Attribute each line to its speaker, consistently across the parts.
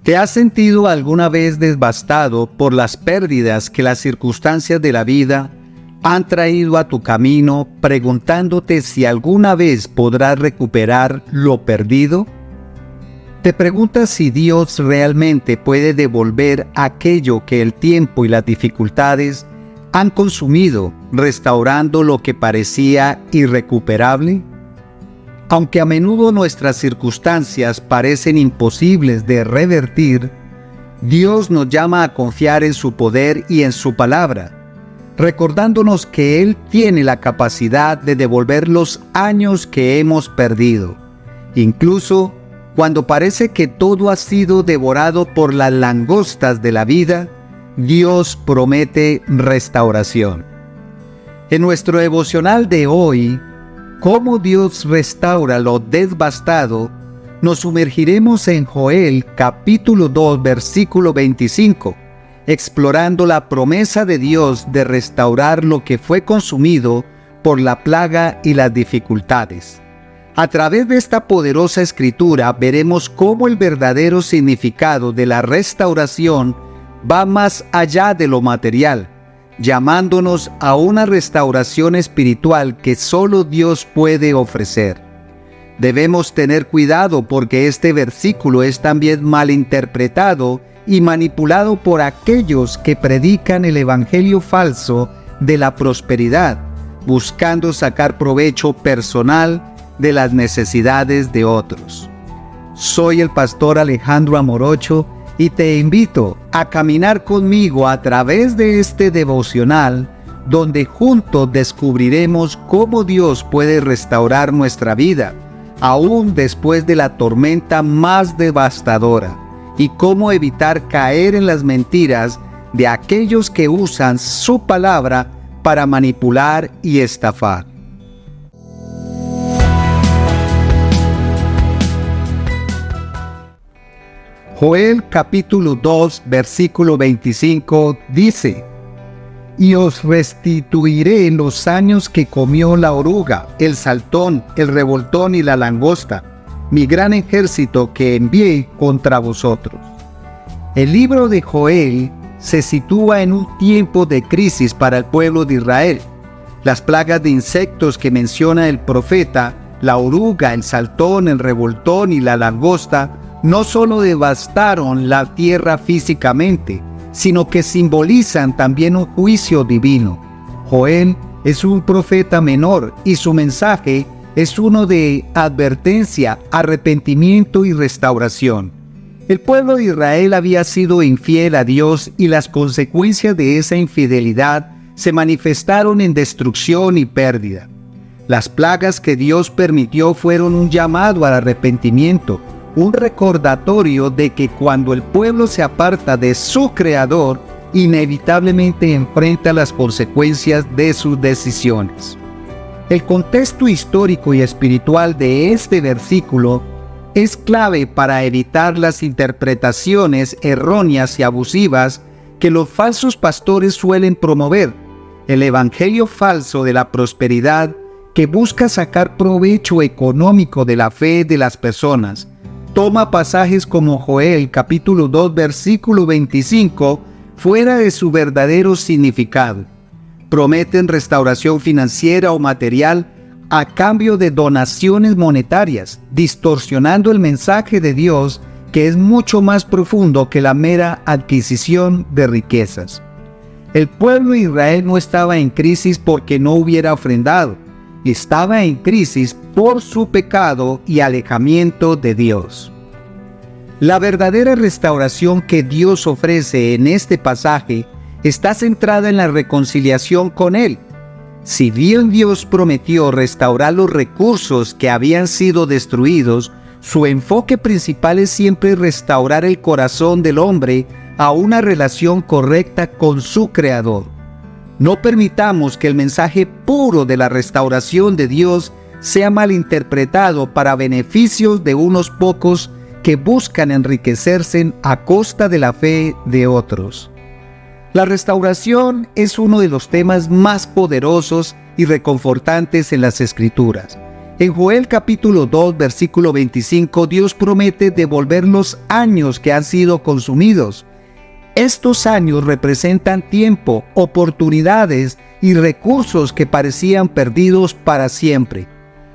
Speaker 1: ¿Te has sentido alguna vez devastado por las pérdidas que las circunstancias de la vida han traído a tu camino, preguntándote si alguna vez podrás recuperar lo perdido? ¿Te preguntas si Dios realmente puede devolver aquello que el tiempo y las dificultades han consumido, restaurando lo que parecía irrecuperable? Aunque a menudo nuestras circunstancias parecen imposibles de revertir, Dios nos llama a confiar en su poder y en su palabra, recordándonos que Él tiene la capacidad de devolver los años que hemos perdido, incluso cuando parece que todo ha sido devorado por las langostas de la vida. Dios promete restauración. En nuestro devocional de hoy, ¿cómo Dios restaura lo devastado?, nos sumergiremos en Joel capítulo 2 versículo 25, explorando la promesa de Dios de restaurar lo que fue consumido por la plaga y las dificultades. A través de esta poderosa escritura veremos cómo el verdadero significado de la restauración va más allá de lo material, llamándonos a una restauración espiritual que solo Dios puede ofrecer. Debemos tener cuidado porque este versículo es también malinterpretado y manipulado por aquellos que predican el evangelio falso de la prosperidad, buscando sacar provecho personal de las necesidades de otros. Soy el pastor Alejandro Amorocho y te invito a caminar conmigo a través de este devocional, donde juntos descubriremos cómo Dios puede restaurar nuestra vida, aún después de la tormenta más devastadora, y cómo evitar caer en las mentiras de aquellos que usan su palabra para manipular y estafar. Joel capítulo 2 versículo 25 dice: «Y os restituiré los años que comió la oruga, el saltón, el revoltón y la langosta, mi gran ejército que envié contra vosotros». El libro de Joel se sitúa en un tiempo de crisis para el pueblo de Israel. Las plagas de insectos que menciona el profeta, la oruga, el saltón, el revoltón y la langosta, no solo devastaron la tierra físicamente, sino que simbolizan también un juicio divino. Joel es un profeta menor y su mensaje es uno de advertencia, arrepentimiento y restauración. El pueblo de Israel había sido infiel a Dios y las consecuencias de esa infidelidad se manifestaron en destrucción y pérdida. Las plagas que Dios permitió fueron un llamado al arrepentimiento, un recordatorio de que cuando el pueblo se aparta de su Creador, inevitablemente enfrenta las consecuencias de sus decisiones. El contexto histórico y espiritual de este versículo es clave para evitar las interpretaciones erróneas y abusivas que los falsos pastores suelen promover. El evangelio falso de la prosperidad que busca sacar provecho económico de la fe de las personas toma pasajes como Joel capítulo 2 versículo 25 fuera de su verdadero significado. Prometen restauración financiera o material a cambio de donaciones monetarias, distorsionando el mensaje de Dios, que es mucho más profundo que la mera adquisición de riquezas. El pueblo de Israel no estaba en crisis porque no hubiera ofrendado, estaba en crisis por su pecado y alejamiento de Dios. La verdadera restauración que Dios ofrece en este pasaje está centrada en la reconciliación con Él. Si bien Dios prometió restaurar los recursos que habían sido destruidos, su enfoque principal es siempre restaurar el corazón del hombre a una relación correcta con su Creador. No permitamos que el mensaje puro de la restauración de Dios sea malinterpretado para beneficios de unos pocos que buscan enriquecerse a costa de la fe de otros. La restauración es uno de los temas más poderosos y reconfortantes en las Escrituras, En Joel capítulo 2, versículo 25, Dios promete devolver los años que han sido consumidos. Estos años representan tiempo, oportunidades y recursos que parecían perdidos para siempre.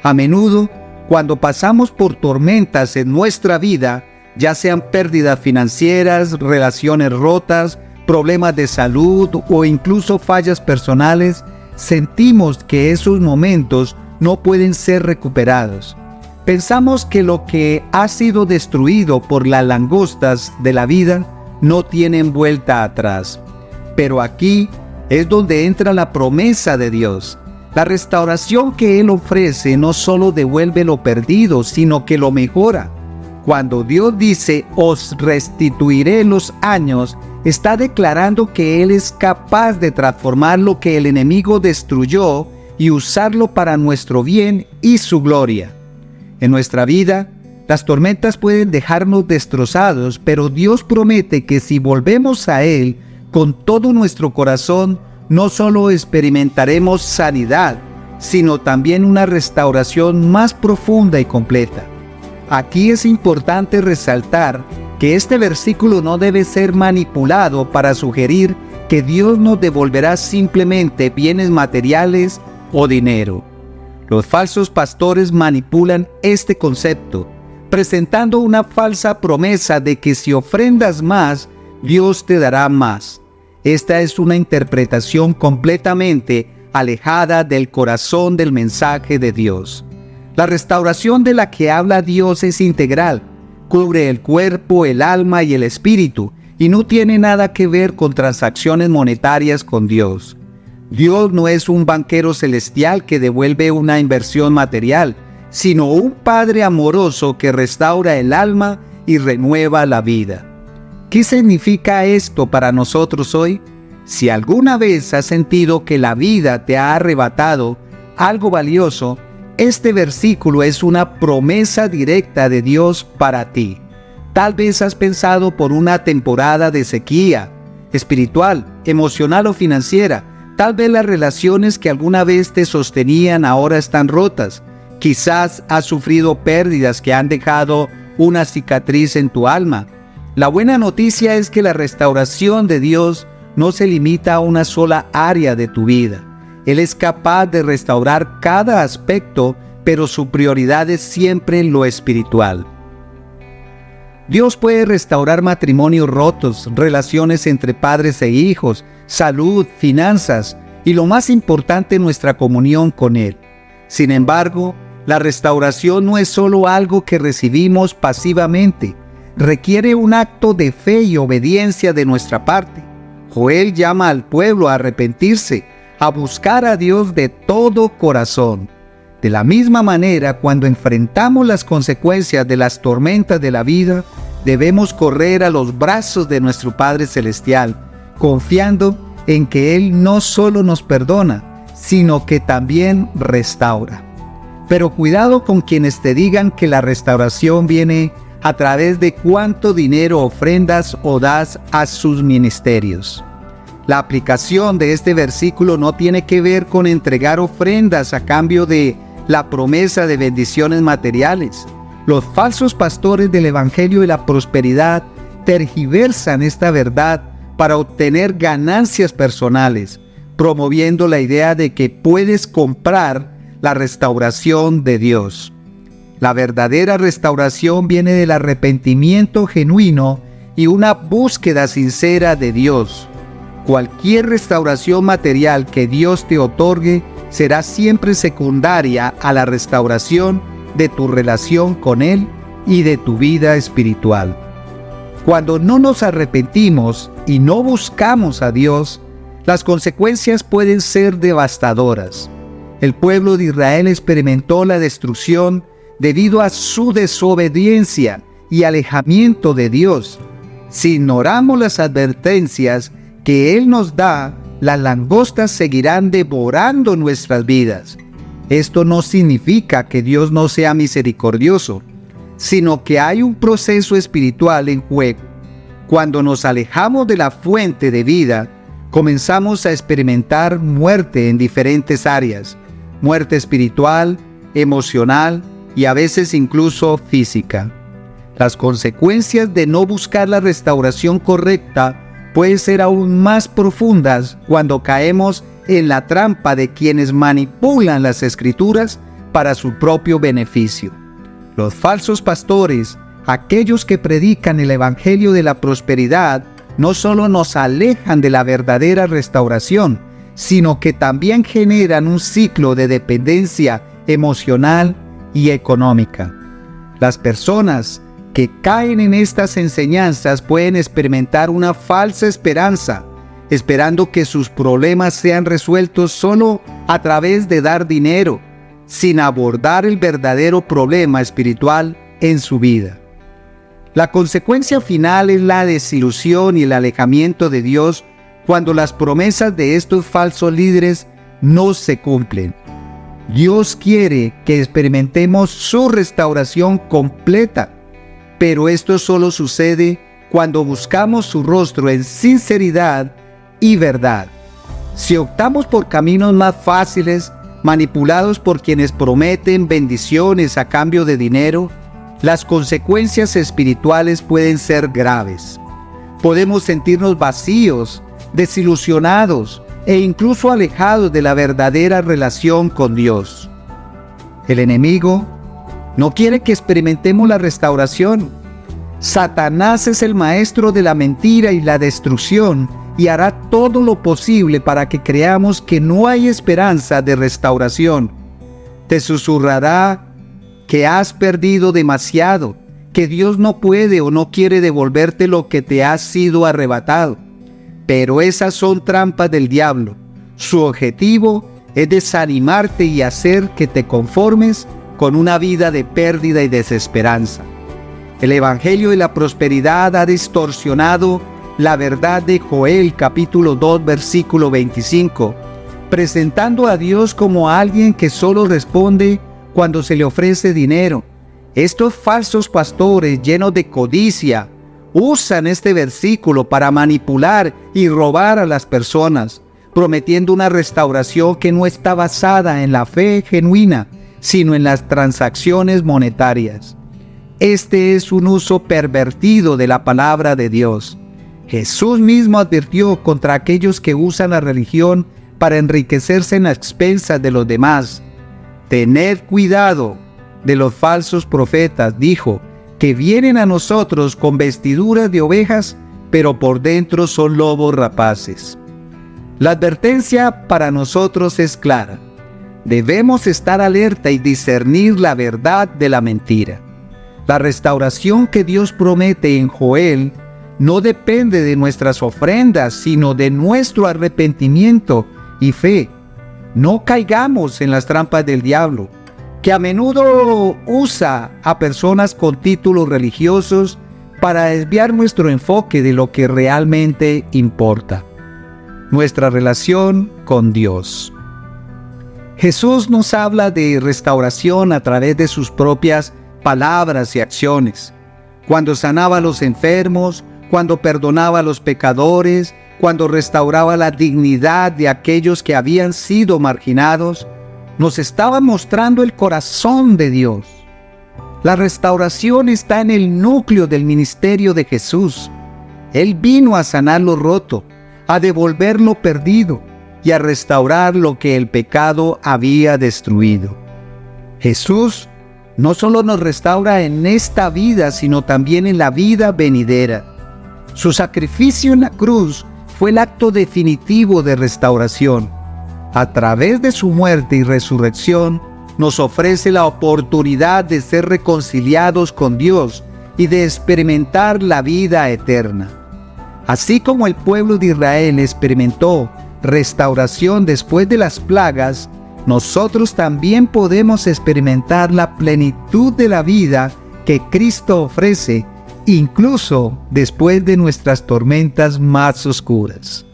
Speaker 1: A menudo, cuando pasamos por tormentas en nuestra vida, ya sean pérdidas financieras, relaciones rotas, problemas de salud o incluso fallas personales, sentimos que esos momentos no pueden ser recuperados. Pensamos que lo que ha sido destruido por las langostas de la vida no tienen vuelta atrás. Pero aquí es donde entra la promesa de Dios. La restauración que Él ofrece no solo devuelve lo perdido, sino que lo mejora. Cuando Dios dice, os restituiré los años, está declarando que Él es capaz de transformar lo que el enemigo destruyó y usarlo para nuestro bien y su gloria. En nuestra vida, las tormentas pueden dejarnos destrozados, pero Dios promete que si volvemos a Él con todo nuestro corazón, no solo experimentaremos sanidad, sino también una restauración más profunda y completa. Aquí es importante resaltar que este versículo no debe ser manipulado para sugerir que Dios nos devolverá simplemente bienes materiales o dinero. Los falsos pastores manipulan este concepto, presentando una falsa promesa de que si ofrendas más, Dios te dará más. Esta es una interpretación completamente alejada del corazón del mensaje de Dios. La restauración de la que habla Dios es integral, cubre el cuerpo, el alma y el espíritu, y no tiene nada que ver con transacciones monetarias con Dios. Dios no es un banquero celestial que devuelve una inversión material, sino un Padre amoroso que restaura el alma y renueva la vida. ¿Qué significa esto para nosotros hoy? Si alguna vez has sentido que la vida te ha arrebatado algo valioso, este versículo es una promesa directa de Dios para ti. Tal vez has pensado por una temporada de sequía espiritual, emocional o financiera. Tal vez las relaciones que alguna vez te sostenían ahora están rotas. Quizás has sufrido pérdidas que han dejado una cicatriz en tu alma. La buena noticia es que la restauración de Dios no se limita a una sola área de tu vida. Él es capaz de restaurar cada aspecto, pero su prioridad es siempre lo espiritual. Dios puede restaurar matrimonios rotos, relaciones entre padres e hijos, salud, finanzas y lo más importante, nuestra comunión con Él. Sin embargo, la restauración no es solo algo que recibimos pasivamente, requiere un acto de fe y obediencia de nuestra parte. Joel llama al pueblo a arrepentirse, a buscar a Dios de todo corazón. De la misma manera, cuando enfrentamos las consecuencias de las tormentas de la vida, debemos correr a los brazos de nuestro Padre Celestial, confiando en que Él no solo nos perdona, sino que también restaura. Pero cuidado con quienes te digan que la restauración viene a través de cuánto dinero ofrendas o das a sus ministerios. La aplicación de este versículo no tiene que ver con entregar ofrendas a cambio de la promesa de bendiciones materiales. Los falsos pastores del Evangelio de la Prosperidad tergiversan esta verdad para obtener ganancias personales, promoviendo la idea de que puedes comprar la restauración de Dios. La verdadera restauración viene del arrepentimiento genuino y una búsqueda sincera de Dios. Cualquier restauración material que Dios te otorgue será siempre secundaria a la restauración de tu relación con Él y de tu vida espiritual. Cuando no nos arrepentimos y no buscamos a Dios, las consecuencias pueden ser devastadoras. El pueblo de Israel experimentó la destrucción debido a su desobediencia y alejamiento de Dios. Si ignoramos las advertencias que Él nos da, las langostas seguirán devorando nuestras vidas. Esto no significa que Dios no sea misericordioso, sino que hay un proceso espiritual en juego. Cuando nos alejamos de la fuente de vida, comenzamos a experimentar muerte en diferentes áreas: muerte espiritual, emocional y a veces incluso física. Las consecuencias de no buscar la restauración correcta pueden ser aún más profundas cuando caemos en la trampa de quienes manipulan las Escrituras para su propio beneficio. Los falsos pastores, aquellos que predican el evangelio de la prosperidad, no solo nos alejan de la verdadera restauración, sino que también generan un ciclo de dependencia emocional y económica. Las personas que caen en estas enseñanzas pueden experimentar una falsa esperanza, esperando que sus problemas sean resueltos solo a través de dar dinero, sin abordar el verdadero problema espiritual en su vida. La consecuencia final es la desilusión y el alejamiento de Dios cuando las promesas de estos falsos líderes no se cumplen. Dios quiere que experimentemos su restauración completa, pero esto solo sucede cuando buscamos su rostro en sinceridad y verdad. Si optamos por caminos más fáciles, manipulados por quienes prometen bendiciones a cambio de dinero, las consecuencias espirituales pueden ser graves. Podemos sentirnos vacíos, desilusionados e incluso alejados de la verdadera relación con Dios. El enemigo no quiere que experimentemos la restauración. Satanás es el maestro de la mentira y la destrucción y hará todo lo posible para que creamos que no hay esperanza de restauración. Te susurrará que has perdido demasiado, que Dios no puede o no quiere devolverte lo que te ha sido arrebatado. Pero esas son trampas del diablo. Su objetivo es desanimarte y hacer que te conformes con una vida de pérdida y desesperanza. El Evangelio de la Prosperidad ha distorsionado la verdad de Joel capítulo 2 versículo 25, presentando a Dios como alguien que solo responde cuando se le ofrece dinero. Estos falsos pastores llenos de codicia usan este versículo para manipular y robar a las personas, prometiendo una restauración que no está basada en la fe genuina, sino en las transacciones monetarias. Este es un uso pervertido de la palabra de Dios. Jesús mismo advirtió contra aquellos que usan la religión para enriquecerse en las expensas de los demás. Tened cuidado de los falsos profetas, dijo, que vienen a nosotros con vestiduras de ovejas, pero por dentro son lobos rapaces. La advertencia para nosotros es clara. Debemos estar alerta y discernir la verdad de la mentira. La restauración que Dios promete en Joel no depende de nuestras ofrendas, sino de nuestro arrepentimiento y fe. No caigamos en las trampas del diablo, que a menudo usa a personas con títulos religiosos para desviar nuestro enfoque de lo que realmente importa: nuestra relación con Dios. Jesús nos habla de restauración a través de sus propias palabras y acciones. Cuando sanaba a los enfermos, cuando perdonaba a los pecadores, cuando restauraba la dignidad de aquellos que habían sido marginados, nos estaba mostrando el corazón de Dios. La restauración está en el núcleo del ministerio de Jesús. Él vino a sanar lo roto, a devolver lo perdido y a restaurar lo que el pecado había destruido. Jesús no solo nos restaura en esta vida, sino también en la vida venidera. Su sacrificio en la cruz fue el acto definitivo de restauración. A través de su muerte y resurrección, nos ofrece la oportunidad de ser reconciliados con Dios y de experimentar la vida eterna. Así como el pueblo de Israel experimentó restauración después de las plagas, nosotros también podemos experimentar la plenitud de la vida que Cristo ofrece, incluso después de nuestras tormentas más oscuras.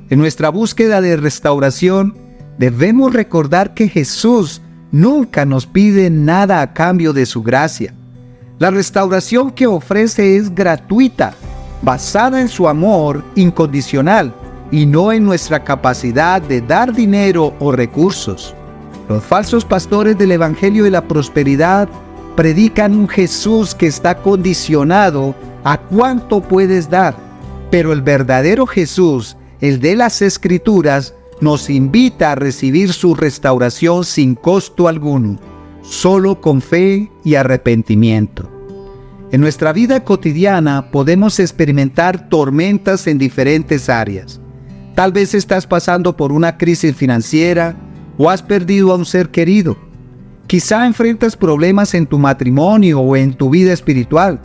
Speaker 1: En nuestra búsqueda de restauración, debemos recordar que Jesús nunca nos pide nada a cambio de su gracia. La restauración que ofrece es gratuita, basada en su amor incondicional y no en nuestra capacidad de dar dinero o recursos. Los falsos pastores del Evangelio de la Prosperidad predican un Jesús que está condicionado a cuánto puedes dar, pero el verdadero Jesús, el de las Escrituras, nos invita a recibir su restauración sin costo alguno, solo con fe y arrepentimiento. En nuestra vida cotidiana podemos experimentar tormentas en diferentes áreas. Tal vez estás pasando por una crisis financiera o has perdido a un ser querido. Quizá enfrentas problemas en tu matrimonio o en tu vida espiritual.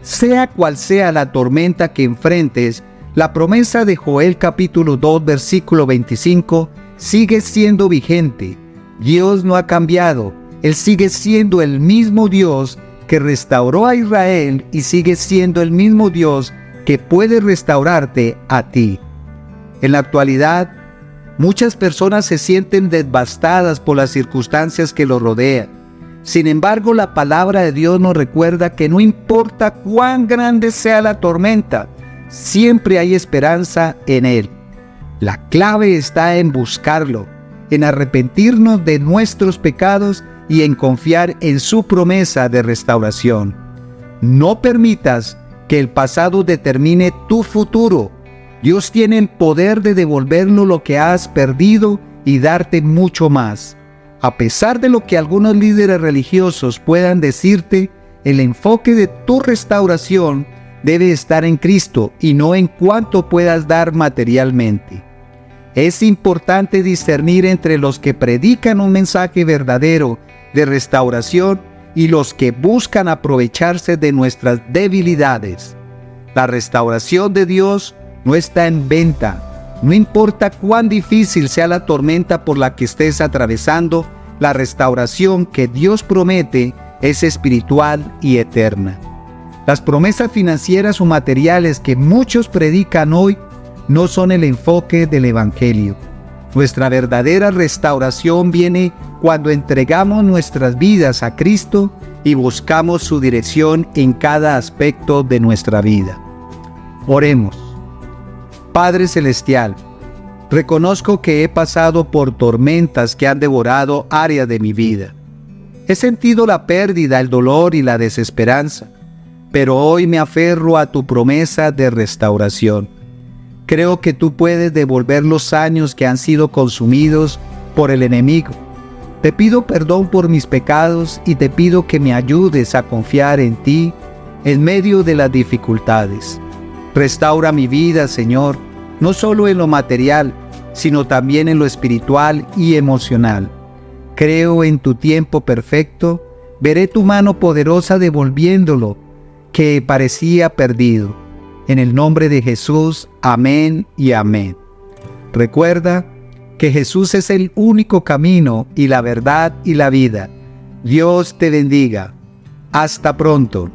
Speaker 1: Sea cual sea la tormenta que enfrentes, la promesa de Joel capítulo 2 versículo 25 sigue siendo vigente. Dios no ha cambiado. Él sigue siendo el mismo Dios que restauró a Israel y sigue siendo el mismo Dios que puede restaurarte a ti. En la actualidad, muchas personas se sienten devastadas por las circunstancias que los rodean. Sin embargo, la palabra de Dios nos recuerda que no importa cuán grande sea la tormenta, siempre hay esperanza en Él. La clave está en buscarlo, en arrepentirnos de nuestros pecados y en confiar en su promesa de restauración. No permitas que el pasado determine tu futuro. Dios tiene el poder de devolverlo lo que has perdido y darte mucho más. A pesar de lo que algunos líderes religiosos puedan decirte, el enfoque de tu restauración debe estar en Cristo y no en cuánto puedas dar materialmente. Es importante discernir entre los que predican un mensaje verdadero de restauración y los que buscan aprovecharse de nuestras debilidades. La restauración de Dios no está en venta. No importa cuán difícil sea la tormenta por la que estés atravesando, la restauración que Dios promete es espiritual y eterna. Las promesas financieras o materiales que muchos predican hoy no son el enfoque del Evangelio. Nuestra verdadera restauración viene cuando entregamos nuestras vidas a Cristo y buscamos su dirección en cada aspecto de nuestra vida. Oremos. Padre Celestial, reconozco que he pasado por tormentas que han devorado áreas de mi vida. He sentido la pérdida, el dolor y la desesperanza, pero hoy me aferro a tu promesa de restauración. Creo que tú puedes devolver los años que han sido consumidos por el enemigo. Te pido perdón por mis pecados y te pido que me ayudes a confiar en ti en medio de las dificultades. Restaura mi vida, Señor, no solo en lo material, sino también en lo espiritual y emocional. Creo en tu tiempo perfecto, veré tu mano poderosa devolviéndolo que parecía perdido. En el nombre de Jesús, amén y amén. Recuerda que Jesús es el único camino y la verdad y la vida. Dios te bendiga. Hasta pronto.